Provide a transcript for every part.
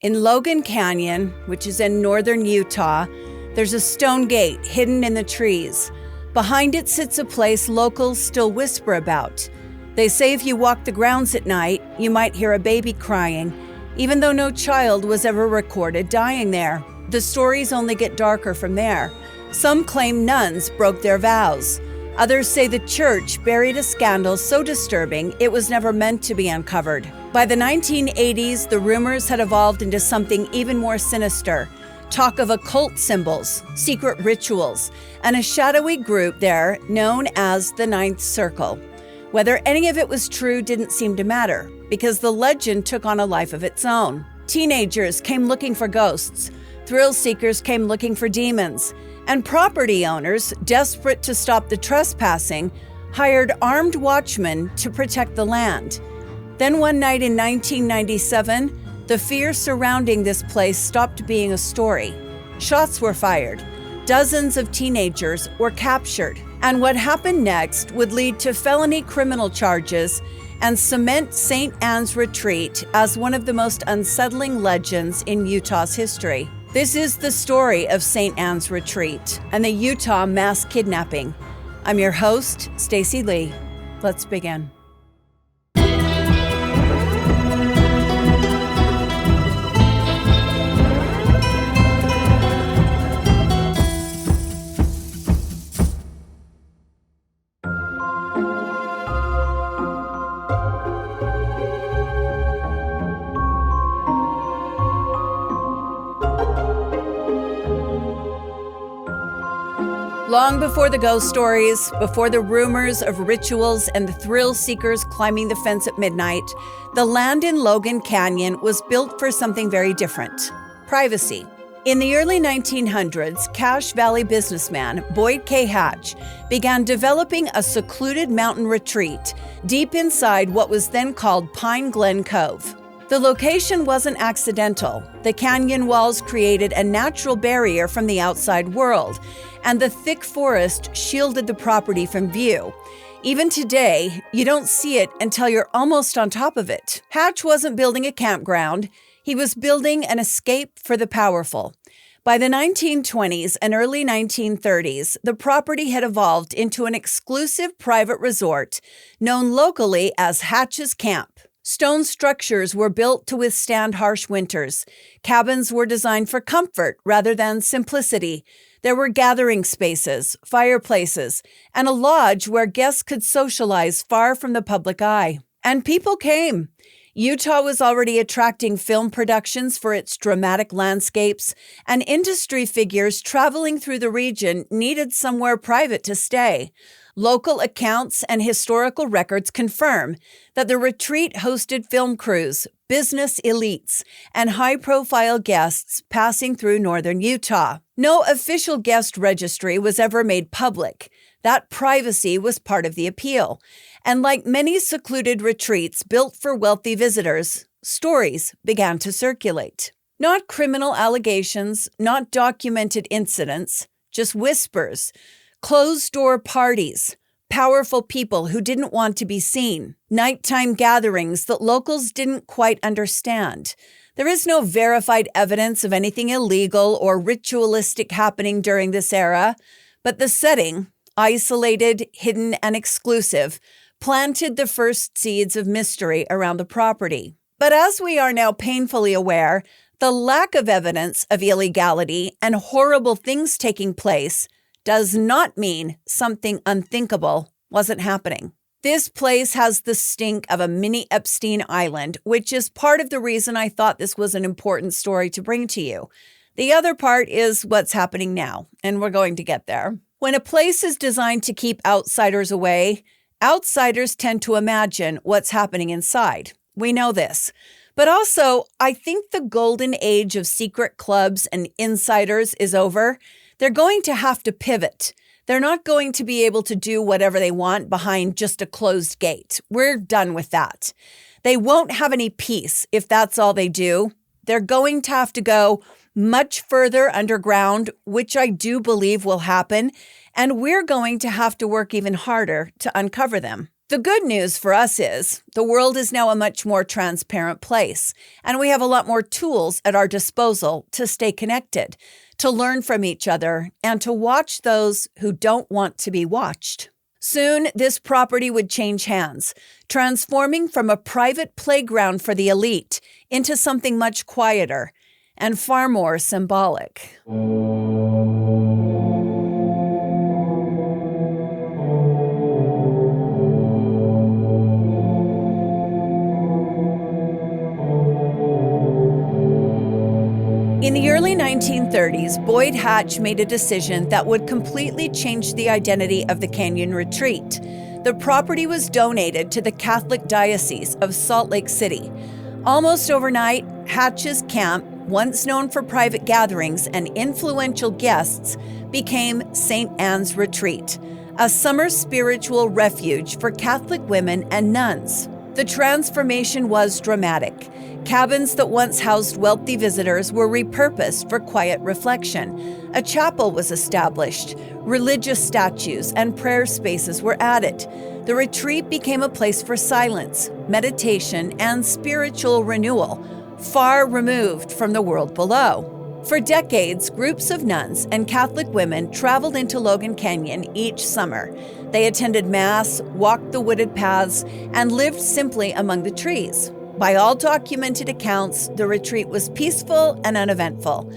In Logan Canyon, which is in northern Utah, there's a stone gate hidden in the trees. Behind it sits a place locals still whisper about. They say if you walk the grounds at night, you might hear a baby crying, even though no child was ever recorded dying there. The stories only get darker from there. Some claim nuns broke their vows. Others say the church buried a scandal so disturbing it was never meant to be uncovered. By the 1980s, the rumors had evolved into something even more sinister. Talk of occult symbols, secret rituals, and a shadowy group there known as the Ninth Circle. Whether any of it was true didn't seem to matter, because the legend took on a life of its own. Teenagers came looking for ghosts, thrill seekers came looking for demons, and property owners, desperate to stop the trespassing, hired armed watchmen to protect the land. Then one night in 1997, the fear surrounding this place stopped being a story. Shots were fired. Dozens of teenagers were captured. And what happened next would lead to felony criminal charges and cement St. Anne's Retreat as one of the most unsettling legends in Utah's history. This is the story of St. Anne's Retreat and the Utah mass kidnapping. I'm your host, Stacy Lee. Let's begin. Long before the ghost stories, before the rumors of rituals and the thrill seekers climbing the fence at midnight, the land in Logan Canyon was built for something very different: privacy. In the early 1900s, Cache Valley businessman Boyd K. Hatch began developing a secluded mountain retreat deep inside what was then called Pine Glenn Cove. The location wasn't accidental. The canyon walls created a natural barrier from the outside world, and the thick forest shielded the property from view. Even today, you don't see it until you're almost on top of it. Hatch wasn't building a campground. He was building an escape for the powerful. By the 1920s and early 1930s, the property had evolved into an exclusive private resort known locally as Hatch's Camp. Stone structures were built to withstand harsh winters. Cabins were designed for comfort rather than simplicity. There were gathering spaces, fireplaces, and a lodge where guests could socialize far from the public eye. And people came. Utah was already attracting film productions for its dramatic landscapes, and industry figures traveling through the region needed somewhere private to stay. Local accounts and historical records confirm that the retreat hosted film crews, business elites, and high-profile guests passing through northern Utah. No official guest registry was ever made public. That privacy was part of the appeal. And like many secluded retreats built for wealthy visitors, stories began to circulate. Not criminal allegations, not documented incidents, just whispers. Closed-door parties, powerful people who didn't want to be seen, nighttime gatherings that locals didn't quite understand. There is no verified evidence of anything illegal or ritualistic happening during this era, but the setting, isolated, hidden, and exclusive, planted the first seeds of mystery around the property. But as we are now painfully aware, the lack of evidence of illegality and horrible things taking place does not mean something unthinkable wasn't happening. This place has the stink of a mini Epstein Island, which is part of the reason I thought this was an important story to bring to you. The other part is what's happening now, and we're going to get there. When a place is designed to keep outsiders away, outsiders tend to imagine what's happening inside. We know this. But also, I think the golden age of secret clubs and insiders is over. They're going to have to pivot. They're not going to be able to do whatever they want behind just a closed gate. We're done with that. They won't have any peace if that's all they do. They're going to have to go much further underground, which I do believe will happen, and we're going to have to work even harder to uncover them. The good news for us is the world is now a much more transparent place, and we have a lot more tools at our disposal to stay connected, to learn from each other, and to watch those who don't want to be watched. Soon, this property would change hands, transforming from a private playground for the elite into something much quieter and far more symbolic. In the early 1930s, Boyd Hatch made a decision that would completely change the identity of the Canyon Retreat. The property was donated to the Catholic Diocese of Salt Lake City. Almost overnight, Hatch's camp, once known for private gatherings and influential guests, became St. Anne's Retreat, a summer spiritual refuge for Catholic women and nuns. The transformation was dramatic. Cabins that once housed wealthy visitors were repurposed for quiet reflection. A chapel was established. Religious statues and prayer spaces were added. The retreat became a place for silence, meditation, and spiritual renewal, far removed from the world below. For decades, groups of nuns and Catholic women traveled into Logan Canyon each summer. They attended Mass, walked the wooded paths, and lived simply among the trees. By all documented accounts, the retreat was peaceful and uneventful.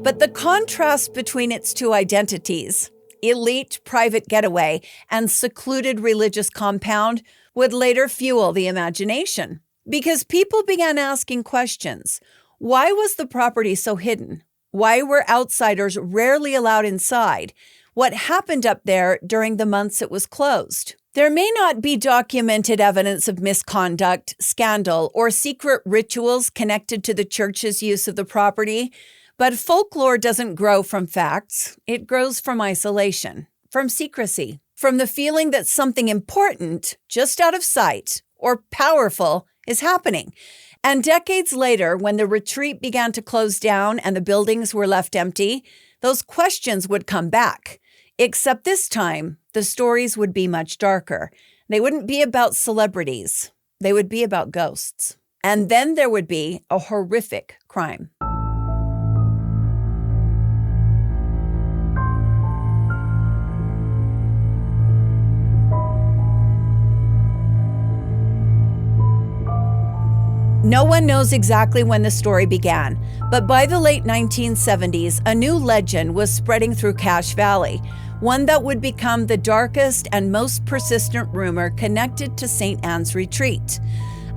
But the contrast between its two identities, elite private getaway and secluded religious compound, would later fuel the imagination. Because people began asking questions. Why was the property so hidden? Why were outsiders rarely allowed inside? What happened up there during the months it was closed? There may not be documented evidence of misconduct, scandal, or secret rituals connected to the church's use of the property, but folklore doesn't grow from facts. It grows from isolation, from secrecy, from the feeling that something important, just out of sight, or powerful, is happening. And decades later, when the retreat began to close down and the buildings were left empty, those questions would come back. Except this time, the stories would be much darker. They wouldn't be about celebrities. They would be about ghosts. And then there would be a horrific crime. No one knows exactly when the story began, but by the late 1970s, a new legend was spreading through Cache Valley, one that would become the darkest and most persistent rumor connected to St. Anne's Retreat.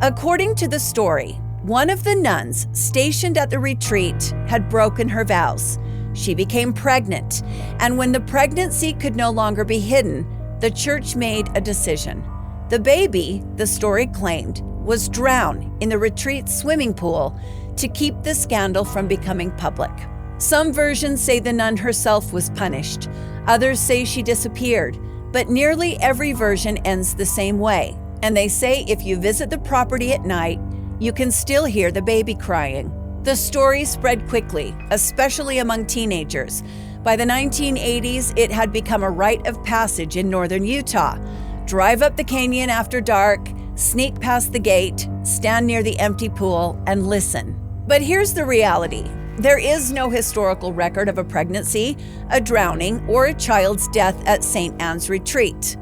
According to the story, one of the nuns stationed at the retreat had broken her vows. She became pregnant, and when the pregnancy could no longer be hidden, the church made a decision. The baby, the story claimed, was drowned in the retreat's swimming pool to keep the scandal from becoming public. Some versions say the nun herself was punished. Others say she disappeared. But nearly every version ends the same way. And they say if you visit the property at night, you can still hear the baby crying. The story spread quickly, especially among teenagers. By the 1980s, it had become a rite of passage in northern Utah. Drive up the canyon after dark, sneak past the gate, stand near the empty pool, and listen. But here's the reality. There is no historical record of a pregnancy, a drowning, or a child's death at St. Anne's Retreat.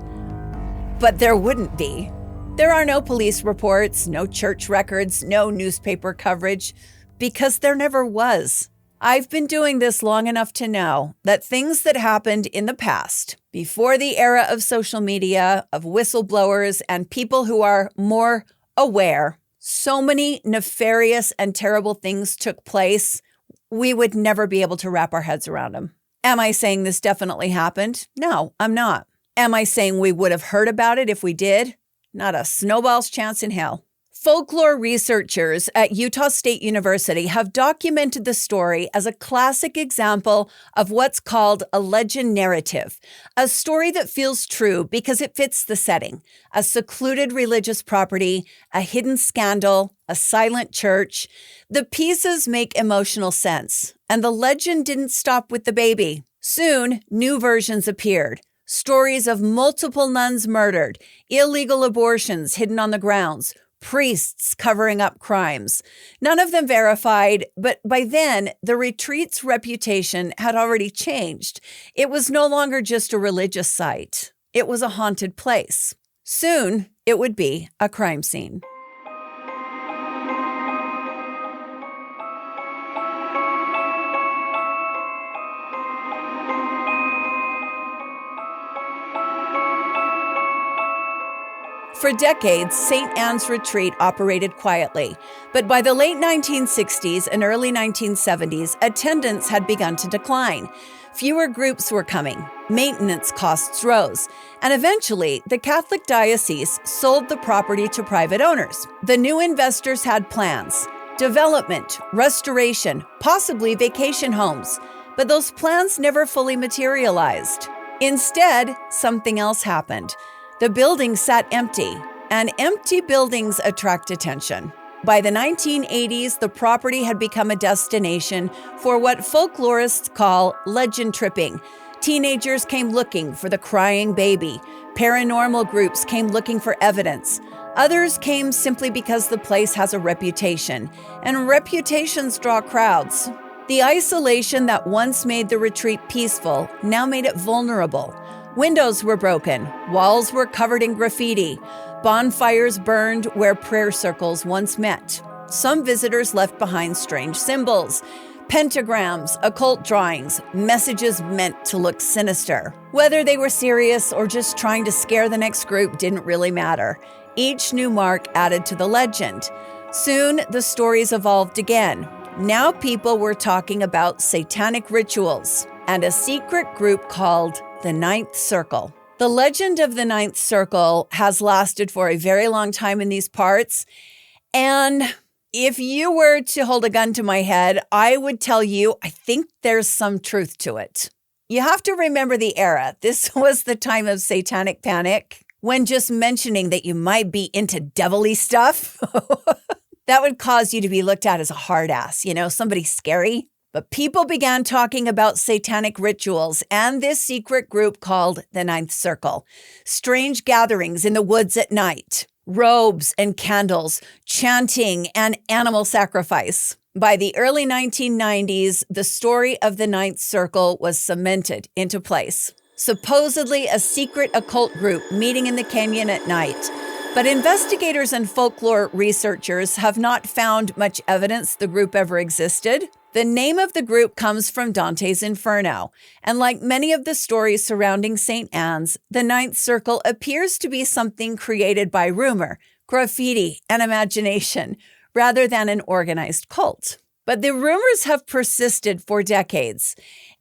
But there wouldn't be. There are no police reports, no church records, no newspaper coverage, because there never was. I've been doing this long enough to know that things that happened in the past, before the era of social media, of whistleblowers, and people who are more aware, so many nefarious and terrible things took place, we would never be able to wrap our heads around them. Am I saying this definitely happened? No, I'm not. Am I saying we would have heard about it if we did? Not a snowball's chance in hell. Folklore researchers at Utah State University have documented the story as a classic example of what's called a legend narrative, a story that feels true because it fits the setting: a secluded religious property, a hidden scandal, a silent church. The pieces make emotional sense, and the legend didn't stop with the baby. Soon, new versions appeared. Stories of multiple nuns murdered, illegal abortions hidden on the grounds, priests covering up crimes. None of them verified, but by then, the retreat's reputation had already changed. It was no longer just a religious site. It was a haunted place. Soon, it would be a crime scene. For decades, St. Anne's Retreat operated quietly, but by the late 1960s and early 1970s, attendance had begun to decline. Fewer groups were coming, maintenance costs rose, and eventually, the Catholic Diocese sold the property to private owners. The new investors had plans: development, restoration, possibly vacation homes, but those plans never fully materialized. Instead, something else happened. The building sat empty, and empty buildings attract attention. By the 1980s, the property had become a destination for what folklorists call legend tripping. Teenagers came looking for the crying baby. Paranormal groups came looking for evidence. Others came simply because the place has a reputation, and reputations draw crowds. The isolation that once made the retreat peaceful now made it vulnerable. Windows were broken, walls were covered in graffiti, bonfires burned where prayer circles once met. Some visitors left behind strange symbols, pentagrams, occult drawings, messages meant to look sinister. Whether they were serious or just trying to scare the next group didn't really matter. Each new mark added to the legend. Soon, the stories evolved again. Now people were talking about satanic rituals and a secret group called the Ninth Circle. The legend of the Ninth Circle has lasted for a very long time in these parts. And if you were to hold a gun to my head, I would tell you, I think there's some truth to it. You have to remember the era. This was the time of satanic panic, when just mentioning that you might be into devilly stuff, that would cause you to be looked at as a hard ass, somebody scary. But people began talking about satanic rituals and this secret group called the Ninth Circle. Strange gatherings in the woods at night, robes and candles, chanting and animal sacrifice. By the early 1990s, the story of the Ninth Circle was cemented into place. Supposedly a secret occult group meeting in the canyon at night. But investigators and folklore researchers have not found much evidence the group ever existed. The name of the group comes from Dante's Inferno, and like many of the stories surrounding St. Anne's, the Ninth Circle appears to be something created by rumor, graffiti, and imagination, rather than an organized cult. But the rumors have persisted for decades,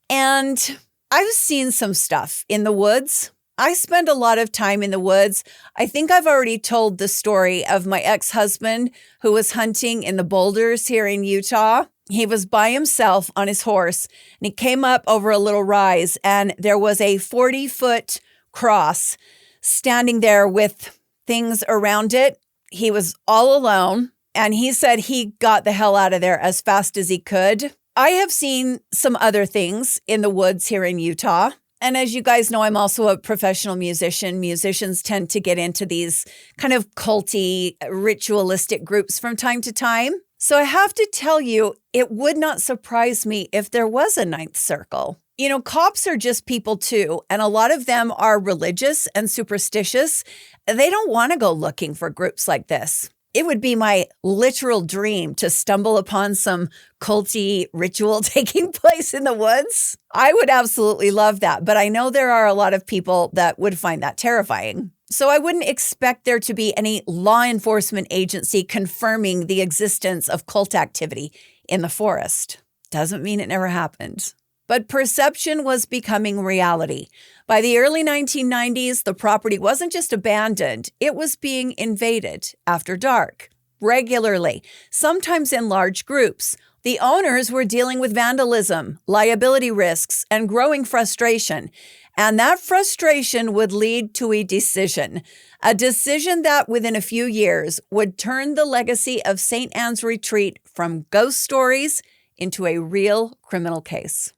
and I've seen some stuff in the woods. I spend a lot of time in the woods. I think I've already told the story of my ex-husband who was hunting in the boulders here in Utah. He was by himself on his horse, and he came up over a little rise, and there was a 40-foot cross standing there with things around it. He was all alone, and he said he got the hell out of there as fast as he could. I have seen some other things in the woods here in Utah. And as you guys know, I'm also a professional musician. Musicians tend to get into these kind of culty, ritualistic groups from time to time. So I have to tell you, it would not surprise me if there was a Ninth Circle. Cops are just people too, and a lot of them are religious and superstitious. They don't want to go looking for groups like this. It would be my literal dream to stumble upon some culty ritual taking place in the woods. I would absolutely love that, but I know there are a lot of people that would find that terrifying. So I wouldn't expect there to be any law enforcement agency confirming the existence of cult activity in the forest. Doesn't mean it never happened. But perception was becoming reality. By the early 1990s, the property wasn't just abandoned, it was being invaded after dark, regularly, sometimes in large groups. The owners were dealing with vandalism, liability risks, and growing frustration. And that frustration would lead to a decision that within a few years would turn the legacy of St. Anne's Retreat from ghost stories into a real criminal case.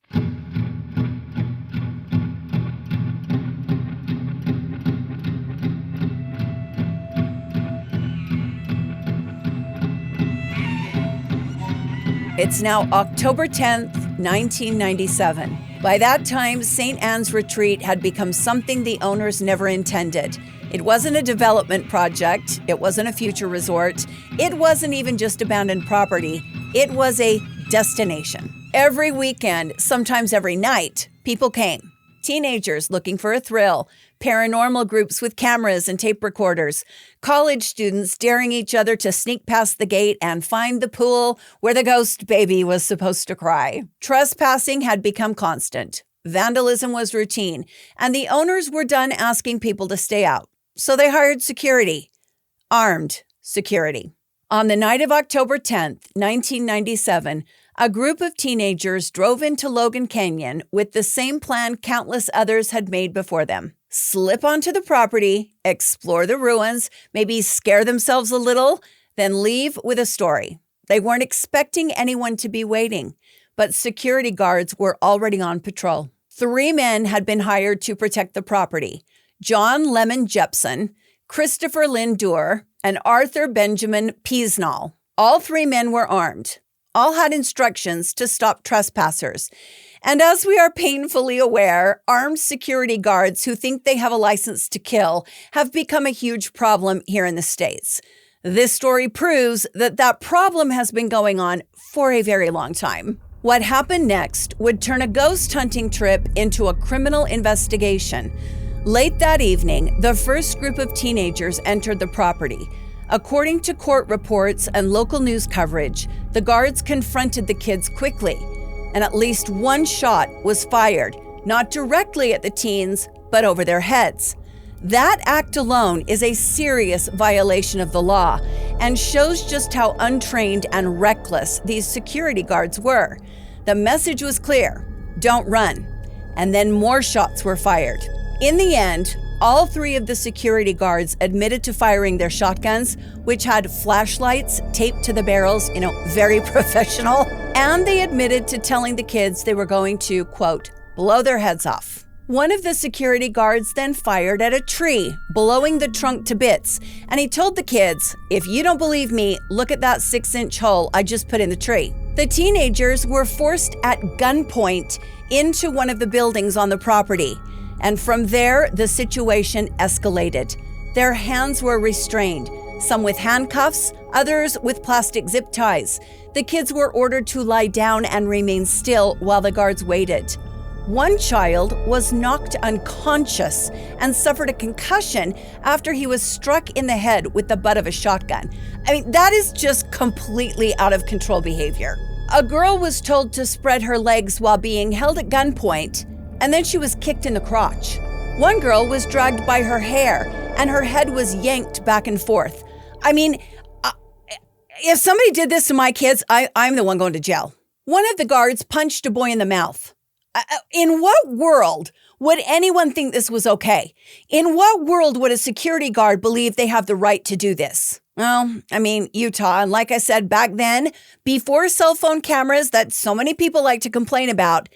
It's now October 10th, 1997. By that time, St. Anne's Retreat had become something the owners never intended. It wasn't a development project. It wasn't a future resort. It wasn't even just abandoned property. It was a destination. Every weekend, sometimes every night, people came. Teenagers looking for a thrill, paranormal groups with cameras and tape recorders, college students daring each other to sneak past the gate and find the pool where the ghost baby was supposed to cry. Trespassing had become constant. Vandalism was routine, and the owners were done asking people to stay out. So they hired security. Armed security. On the night of October 10th, 1997, a group of teenagers drove into Logan Canyon with the same plan countless others had made before them. Slip onto the property, explore the ruins, maybe scare themselves a little, then leave with a story. They weren't expecting anyone to be waiting, but security guards were already on patrol. 3 men had been hired to protect the property: John Lemon Jepson, Christopher Lindor, and Arthur Benjamin Peasnall. All 3 men were armed. All had instructions to stop trespassers. And as we are painfully aware, armed security guards who think they have a license to kill have become a huge problem here in the States. This story proves that that problem has been going on for a very long time. What happened next would turn a ghost hunting trip into a criminal investigation. Late that evening, the first group of teenagers entered the property. According to court reports and local news coverage, the guards confronted the kids quickly, and at least one shot was fired, not directly at the teens, but over their heads. That act alone is a serious violation of the law and shows just how untrained and reckless these security guards were. The message was clear: don't run. And then more shots were fired. In the end, all 3 of the security guards admitted to firing their shotguns, which had flashlights taped to the barrels, very professional. And they admitted to telling the kids they were going to, quote, blow their heads off. One of the security guards then fired at a tree, blowing the trunk to bits. And he told the kids, if you don't believe me, look at that 6-inch hole I just put in the tree. The teenagers were forced at gunpoint into one of the buildings on the property. And from there, the situation escalated. Their hands were restrained, some with handcuffs, others with plastic zip ties. The kids were ordered to lie down and remain still while the guards waited. One child was knocked unconscious and suffered a concussion after he was struck in the head with the butt of a shotgun. That is just completely out of control behavior. A girl was told to spread her legs while being held at gunpoint, and then she was kicked in the crotch. One girl was dragged by her hair, and her head was yanked back and forth. If somebody did this to my kids, I'm the one going to jail. One of the guards punched a boy in the mouth. In what world would anyone think this was okay? In what world would a security guard believe they have the right to do this? Well, Utah, and like I said back then, before cell phone cameras that so many people like to complain about,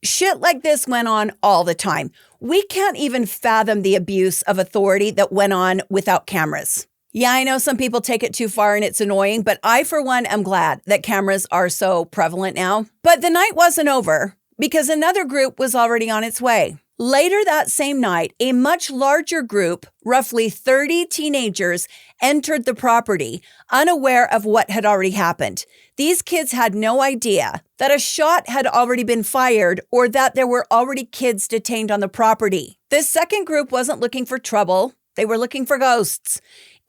shit like this went on all the time. We can't even fathom the abuse of authority that went on without cameras. Yeah, I know some people take it too far and it's annoying, but I, for one, am glad that cameras are so prevalent now. But the night wasn't over because another group was already on its way. Later that same night, a much larger group, roughly 30 teenagers, entered the property, unaware of what had already happened. These kids had no idea that a shot had already been fired or that there were already kids detained on the property. This second group wasn't looking for trouble. They were looking for ghosts.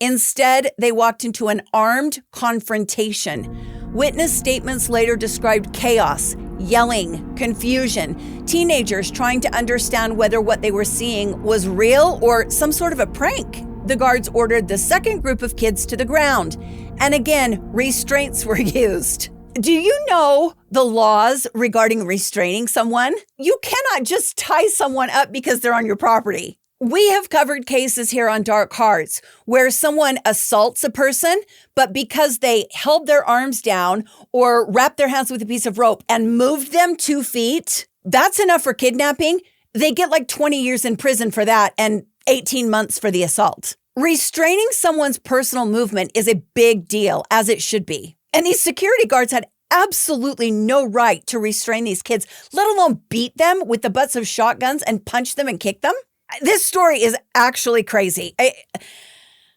Instead, they walked into an armed confrontation. Witness statements later described chaos, yelling, confusion, teenagers trying to understand whether what they were seeing was real or some sort of a prank. The guards ordered the second group of kids to the ground, and again, restraints were used. Do you know the laws regarding restraining someone? You cannot just tie someone up because they're on your property. We have covered cases here on Dark Hearts where someone assaults a person, but because they held their arms down or wrapped their hands with a piece of rope and moved them 2 feet, that's enough for kidnapping. They get like 20 years in prison for that and 18 months for the assault. Restraining someone's personal movement is a big deal, as it should be. And these security guards had absolutely no right to restrain these kids, let alone beat them with the butts of shotguns and punch them and kick them. This story is actually crazy.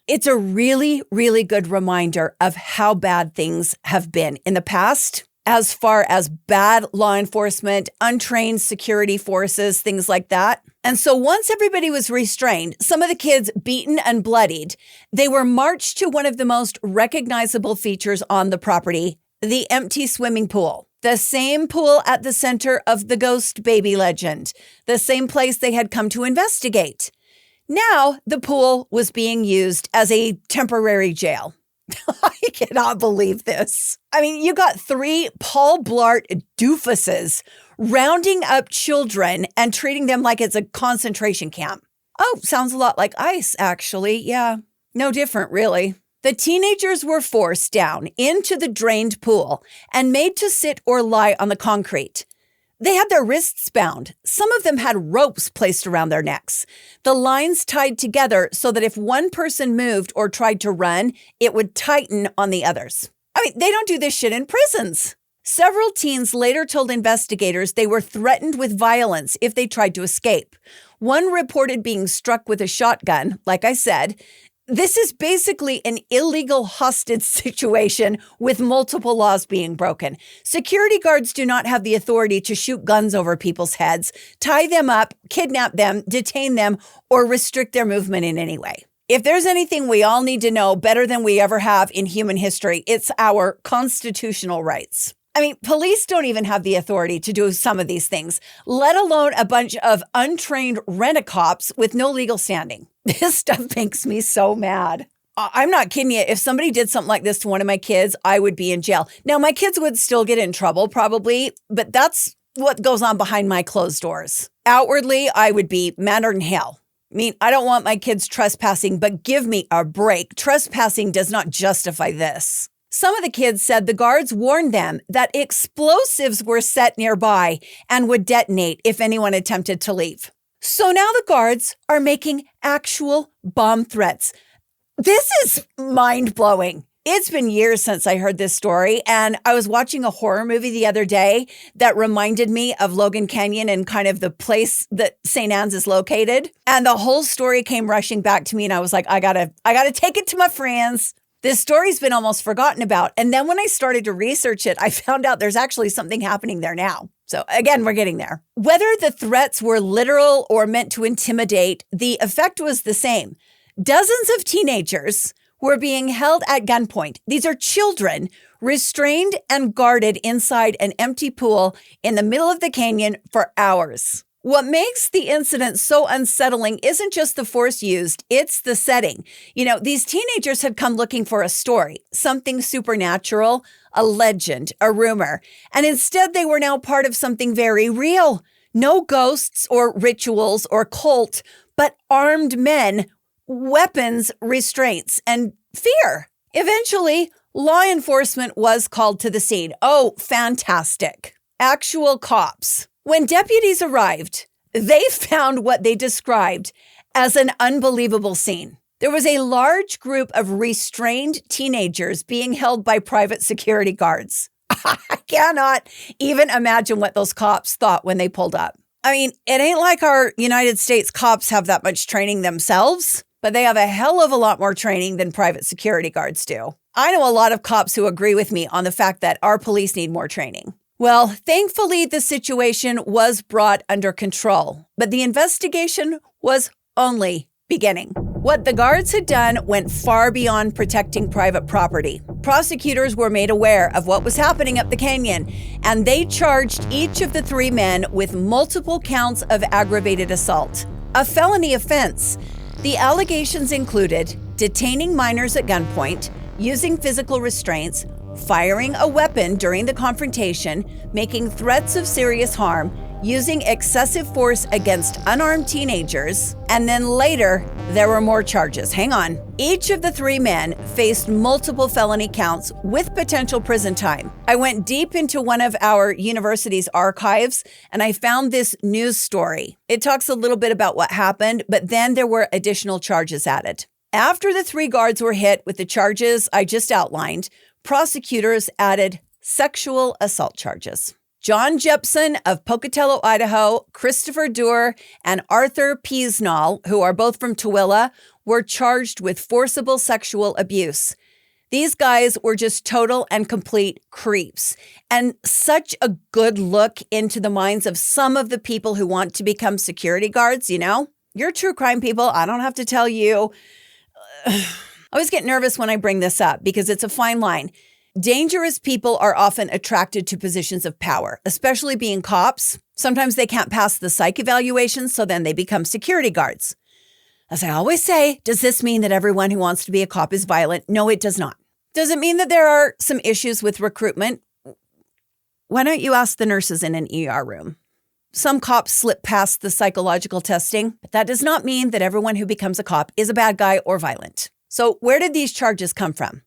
It's a really, really good reminder of how bad things have been in the past, as far as bad law enforcement, untrained security forces, things like that. And so once everybody was restrained, some of the kids beaten and bloodied, they were marched to one of the most recognizable features on the property, the empty swimming pool. The same pool at the center of the ghost baby legend, the same place they had come to investigate. Now, the pool was being used as a temporary jail. I cannot believe this. I mean, you got 3 Paul Blart doofuses rounding up children and treating them like it's a concentration camp. Oh, sounds a lot like ICE, actually. Yeah, no different, really. The teenagers were forced down into the drained pool and made to sit or lie on the concrete. They had their wrists bound. Some of them had ropes placed around their necks. The lines tied together so that if one person moved or tried to run, it would tighten on the others. I mean, they don't do this shit in prisons. Several teens later told investigators they were threatened with violence if they tried to escape. One reported being struck with a shotgun, like I said. This is basically an illegal hostage situation with multiple laws being broken. Security guards do not have the authority to shoot guns over people's heads, tie them up, kidnap them, detain them, or restrict their movement in any way. If there's anything we all need to know better than we ever have in human history, it's our constitutional rights. I mean, police don't even have the authority to do some of these things, let alone a bunch of untrained rent-a-cops with no legal standing. This stuff makes me so mad. I'm not kidding you. If somebody did something like this to one of my kids, I would be in jail. Now, my kids would still get in trouble, probably, but that's what goes on behind my closed doors. Outwardly, I would be madder than hell. I mean, I don't want my kids trespassing, but give me a break. Trespassing does not justify this. Some of the kids said the guards warned them that explosives were set nearby and would detonate if anyone attempted to leave. So now the guards are making actual bomb threats. This is mind-blowing. It's been years since I heard this story, and I was watching a horror movie the other day that reminded me of Logan Canyon and kind of the place that St. Anne's is located. And the whole story came rushing back to me, and I was like, I gotta take it to my friends. This story's been almost forgotten about. And then when I started to research it, I found out there's actually something happening there now. So again, we're getting there. Whether the threats were literal or meant to intimidate, the effect was the same. Dozens of teenagers were being held at gunpoint. These are children restrained and guarded inside an empty pool in the middle of the canyon for hours. What makes the incident so unsettling isn't just the force used, it's the setting. You know, these teenagers had come looking for a story, something supernatural, a legend, a rumor, and instead they were now part of something very real. No ghosts or rituals or cult, but armed men, weapons, restraints, and fear. Eventually, law enforcement was called to the scene. Oh, fantastic. Actual cops. When deputies arrived, they found what they described as an unbelievable scene. There was a large group of restrained teenagers being held by private security guards. I cannot even imagine what those cops thought when they pulled up. I mean, it ain't like our United States cops have that much training themselves, but they have a hell of a lot more training than private security guards do. I know a lot of cops who agree with me on the fact that our police need more training. Well, thankfully, the situation was brought under control, but the investigation was only beginning. What the guards had done went far beyond protecting private property. Prosecutors were made aware of what was happening up the canyon, and they charged each of the 3 men with multiple counts of aggravated assault, a felony offense. The allegations included detaining minors at gunpoint, using physical restraints, firing a weapon during the confrontation, making threats of serious harm, using excessive force against unarmed teenagers, and then later, there were more charges. Hang on. Each of the 3 men faced multiple felony counts with potential prison time. I went deep into one of our university's archives, and I found this news story. It talks a little bit about what happened, but then there were additional charges added. After the 3 guards were hit with the charges I just outlined, prosecutors added sexual assault charges. John Jepson of Pocatello, Idaho, Christopher Durr, and Arthur Peasnall, who are both from Tooele, were charged with forcible sexual abuse. These guys were just total and complete creeps, and such a good look into the minds of some of the people who want to become security guards, you know? You're true crime people, I don't have to tell you. I always get nervous when I bring this up because it's a fine line. Dangerous people are often attracted to positions of power, especially being cops. Sometimes they can't pass the psych evaluation, so then they become security guards. As I always say, does this mean that everyone who wants to be a cop is violent? No, it does not. Does it mean that there are some issues with recruitment? Why don't you ask the nurses in an ER room? Some cops slip past the psychological testing, but that does not mean that everyone who becomes a cop is a bad guy or violent. So where did these charges come from?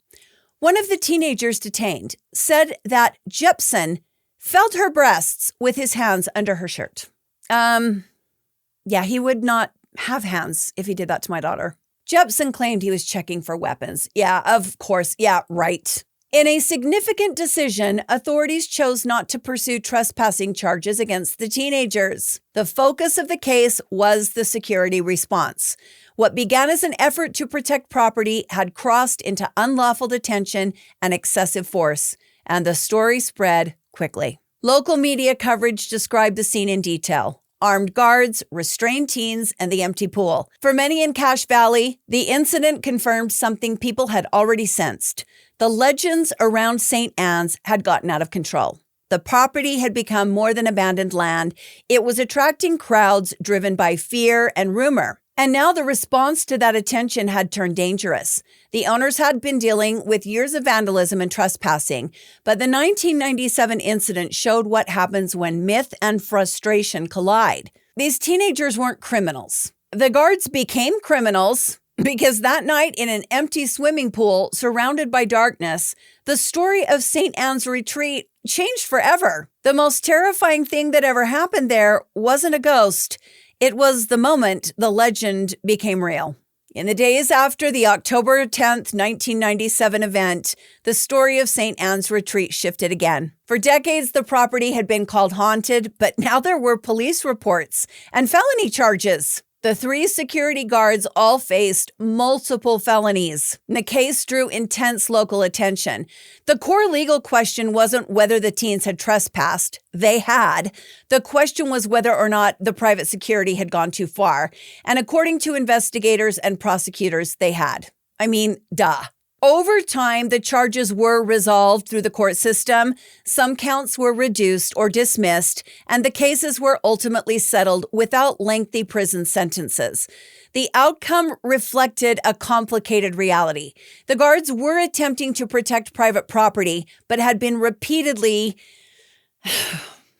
One of the teenagers detained said that Jepson felt her breasts with his hands under her shirt. Yeah, he would not have hands if he did that to my daughter. Jepson claimed he was checking for weapons. Yeah, of course. Yeah, right. In a significant decision, authorities chose not to pursue trespassing charges against the teenagers. The focus of the case was the security response. What began as an effort to protect property had crossed into unlawful detention and excessive force, and the story spread quickly. Local media coverage described the scene in detail. Armed guards, restrained teens, and the empty pool. For many in Cache Valley, the incident confirmed something people had already sensed. The legends around St. Anne's had gotten out of control. The property had become more than abandoned land. It was attracting crowds driven by fear and rumor. And now the response to that attention had turned dangerous. The owners had been dealing with years of vandalism and trespassing, but the 1997 incident showed what happens when myth and frustration collide. These teenagers weren't criminals. The guards became criminals because that night in an empty swimming pool surrounded by darkness, the story of St. Anne's Retreat changed forever. The most terrifying thing that ever happened there wasn't a ghost. It was the moment the legend became real. In the days after the October 10th, 1997 event, the story of St. Anne's Retreat shifted again. For decades, the property had been called haunted, but now there were police reports and felony charges. The 3 security guards all faced multiple felonies. The case drew intense local attention. The core legal question wasn't whether the teens had trespassed. They had. The question was whether or not the private security had gone too far. And according to investigators and prosecutors, they had. I mean, duh. Over time, the charges were resolved through the court system. Some counts were reduced or dismissed, and the cases were ultimately settled without lengthy prison sentences. The outcome reflected a complicated reality. The guards were attempting to protect private property, but had been repeatedly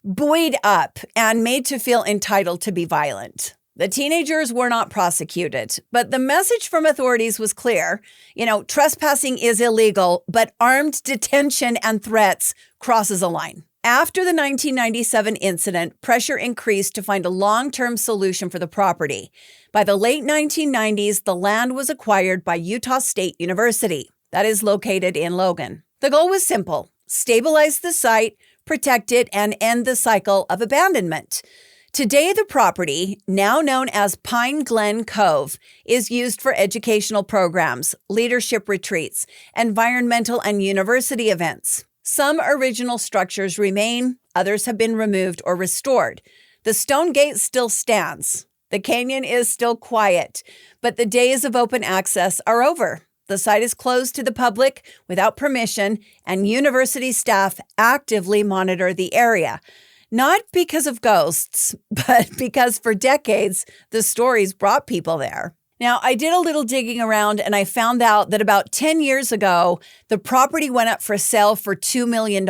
buoyed up and made to feel entitled to be violent. The teenagers were not prosecuted, but the message from authorities was clear. Trespassing is illegal, but armed detention and threats crosses a line. After the 1997 incident, pressure increased to find a long-term solution for the property. By the late 1990s, the land was acquired by Utah State University, that is located in Logan. The goal was simple: stabilize the site, protect it, and end the cycle of abandonment. Today, the property, now known as Pine Glenn Cove, is used for educational programs, leadership retreats, environmental and university events. Some original structures remain, others have been removed or restored. The stone gate still stands. The canyon is still quiet, but the days of open access are over. The site is closed to the public without permission, and university staff actively monitor the area. Not because of ghosts, but because for decades, the stories brought people there. Now, I did a little digging around and I found out that about 10 years ago, the property went up for sale for $2 million.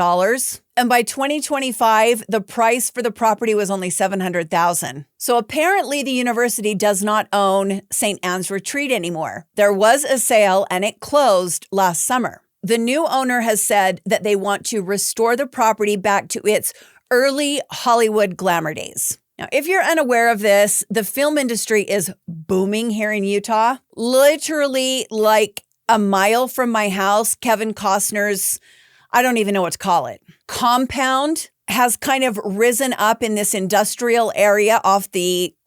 And by 2025, the price for the property was only $700,000. So apparently the university does not own St. Anne's Retreat anymore. There was a sale and it closed last summer. The new owner has said that they want to restore the property back to its early Hollywood glamour days. Now, if you're unaware of this, the film industry is booming here in Utah. Literally like a mile from my house, Kevin Costner's I don't even know what to call it, compound has kind of risen up in this industrial area off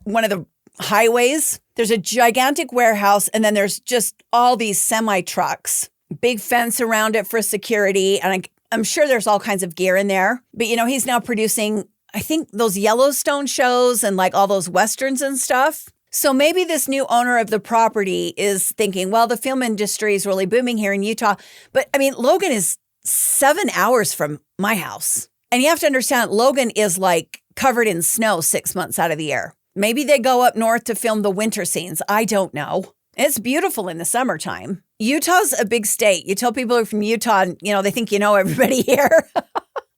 one of the highways. There's a gigantic warehouse, and then there's just all these semi-trucks, big fence around it for security. And I'm sure there's all kinds of gear in there. But, he's now producing, I think, those Yellowstone shows and like all those Westerns and stuff. So maybe this new owner of the property is thinking, well, the film industry is really booming here in Utah. But I mean, Logan is 7 hours from my house. And you have to understand, Logan is like covered in snow 6 months out of the year. Maybe they go up north to film the winter scenes. I don't know. It's beautiful in the summertime. Utah's a big state. You tell people who are from Utah, they think you know everybody here.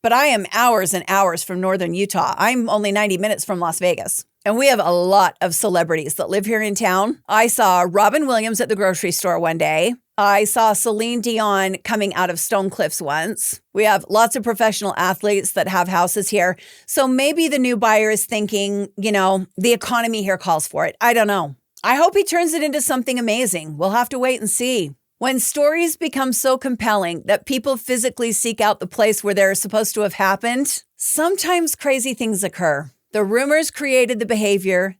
But I am hours and hours from northern Utah. I'm only 90 minutes from Las Vegas. And we have a lot of celebrities that live here in town. I saw Robin Williams at the grocery store one day. I saw Celine Dion coming out of Stone Cliffs once. We have lots of professional athletes that have houses here. So maybe the new buyer is thinking, the economy here calls for it. I don't know. I hope he turns it into something amazing. We'll have to wait and see. When stories become so compelling that people physically seek out the place where they're supposed to have happened, sometimes crazy things occur. The rumors created the behavior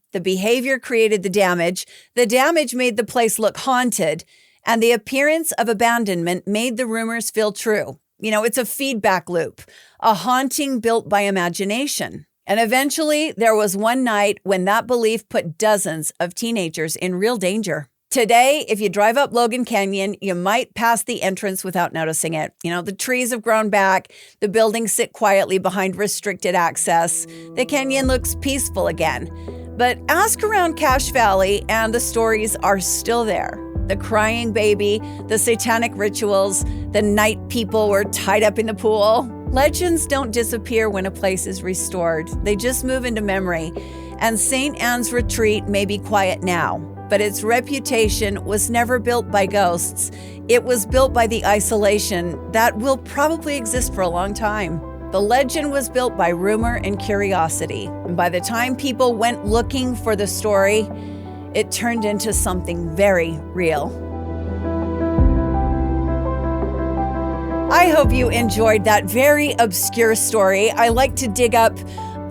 created the damage made the place look haunted, and the appearance of abandonment made the rumors feel true. It's a feedback loop, a haunting built by imagination. And eventually, there was one night when that belief put dozens of teenagers in real danger. Today, if you drive up Logan Canyon, you might pass the entrance without noticing it. The trees have grown back, the buildings sit quietly behind restricted access. The canyon looks peaceful again. But ask around Cache Valley and the stories are still there. The crying baby, the satanic rituals, the night people were tied up in the pool. Legends don't disappear when a place is restored. They just move into memory. And St. Anne's Retreat may be quiet now, but its reputation was never built by ghosts. It was built by the isolation that will probably exist for a long time. The legend was built by rumor and curiosity. And by the time people went looking for the story, it turned into something very real. I hope you enjoyed that very obscure story. I like to dig up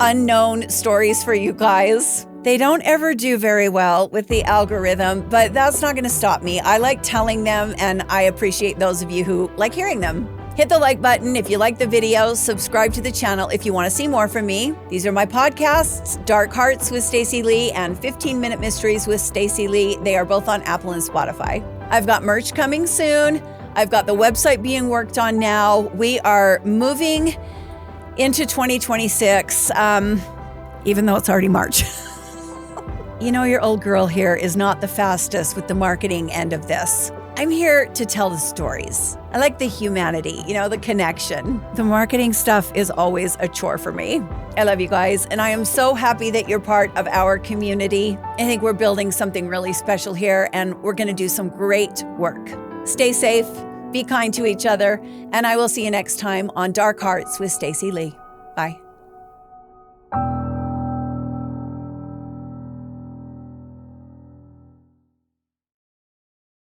unknown stories for you guys. They don't ever do very well with the algorithm, but that's not going to stop me. I like telling them, and I appreciate those of you who like hearing them. Hit the like button if you like the video, subscribe to the channel if you want to see more from me. These are my podcasts, Dark Hearts with Stacy Lee and 15-Minute Mysteries with Stacy Lee. They are both on Apple and Spotify. I've got merch coming soon. I've got the website being worked on now. We are moving into 2026, even though it's already March. Your old girl here is not the fastest with the marketing end of this. I'm here to tell the stories. I like the humanity, the connection. The marketing stuff is always a chore for me. I love you guys, and I am so happy that you're part of our community. I think we're building something really special here, and we're going to do some great work. Stay safe, be kind to each other, and I will see you next time on Dark Hearts with Stacy Lee. Bye.